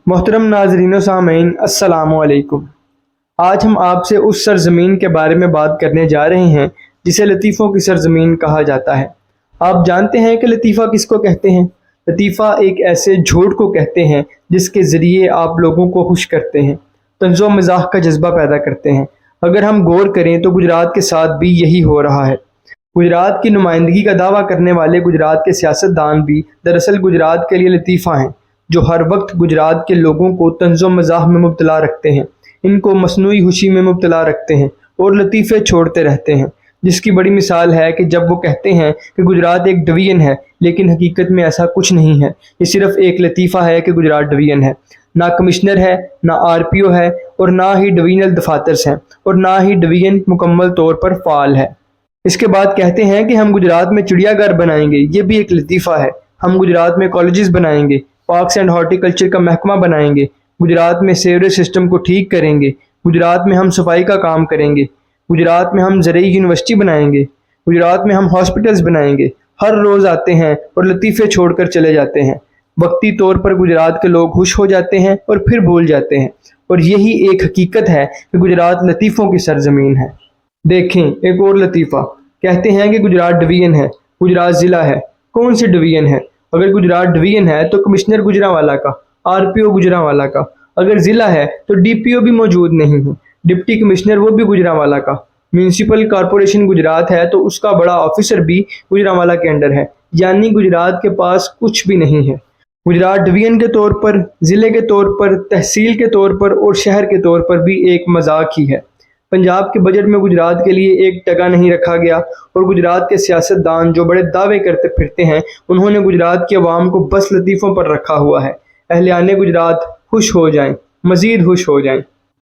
محترم ناظرین و سامعین، السلام علیکم۔ آج ہم آپ سے اس سرزمین کے بارے میں بات کرنے جا رہے ہیں جسے لطیفوں کی سرزمین کہا جاتا ہے۔ آپ جانتے ہیں کہ لطیفہ کس کو کہتے ہیں؟ لطیفہ ایک ایسے جھوٹ کو کہتے ہیں جس کے ذریعے آپ لوگوں کو خوش کرتے ہیں، طنز و مزاح کا جذبہ پیدا کرتے ہیں۔ اگر ہم غور کریں تو گجرات کے ساتھ بھی یہی ہو رہا ہے۔ گجرات کی نمائندگی کا دعویٰ کرنے والے گجرات کے سیاستدان بھی دراصل گجرات کے لیے لطیفہ ہیں، جو ہر وقت گجرات کے لوگوں کو طنز و مزاح میں مبتلا رکھتے ہیں، ان کو مصنوعی خوشی میں مبتلا رکھتے ہیں اور لطیفے چھوڑتے رہتے ہیں، جس کی بڑی مثال ہے کہ جب وہ کہتے ہیں کہ گجرات ایک ڈویژن ہے، لیکن حقیقت میں ایسا کچھ نہیں ہے۔ یہ صرف ایک لطیفہ ہے کہ گجرات ڈویژن ہے، نہ کمشنر ہے، نہ RPO ہے، اور نہ ہی ڈویژنل دفاتر ہیں، اور نہ ہی ڈویژن مکمل طور پر فعال ہے۔ اس کے بعد کہتے ہیں کہ ہم گجرات میں چڑیا گھر بنائیں گے، یہ بھی ایک لطیفہ ہے۔ ہم گجرات میں کالجز بنائیں گے، پارکس اینڈ ہارٹی کلچر کا محکمہ بنائیں گے، گجرات میں سیوریج سسٹم کو ٹھیک کریں گے، گجرات میں ہم صفائی کا کام کریں گے، گجرات میں ہم زرعی یونیورسٹی بنائیں گے، گجرات میں ہم ہاسپٹلز بنائیں گے۔ ہر روز آتے ہیں اور لطیفے چھوڑ کر چلے جاتے ہیں۔ وقتی طور پر گجرات کے لوگ خوش ہو جاتے ہیں اور پھر بھول جاتے ہیں، اور یہی ایک حقیقت ہے کہ گجرات لطیفوں کی سرزمین ہے۔ دیکھیں ایک اور لطیفہ، کہتے ہیں کہ گجرات ڈویژن ہے، گجرات ضلع ہے۔ کون سی ڈویژن ہے؟ اگر گجرات ڈویژن ہے تو کمشنر گجرانوالہ کا، RPO گجرانوالہ کا۔ اگر ضلع ہے تو DPO بھی موجود نہیں ہے، ڈپٹی کمشنر وہ بھی گجرانوالہ کا۔ میونسپل کارپوریشن گجرات ہے تو اس کا بڑا آفیسر بھی گجرانوالہ کے انڈر ہے، یعنی گجرات کے پاس کچھ بھی نہیں ہے۔ گجرات ڈویژن کے طور پر، ضلع کے طور پر، تحصیل کے طور پر اور شہر کے طور پر بھی ایک مذاق ہی ہے۔ پنجاب کے بجٹ میں گجرات کے لیے ایک ٹکا نہیں رکھا گیا، اور گجرات کے سیاستدان جو بڑے دعوے کرتے پھرتے ہیں، انہوں نے گجرات کی عوام کو بس لطیفوں پر رکھا ہوا ہے۔ اہلیان گجرات خوش ہو جائیں، مزید خوش ہو جائیں۔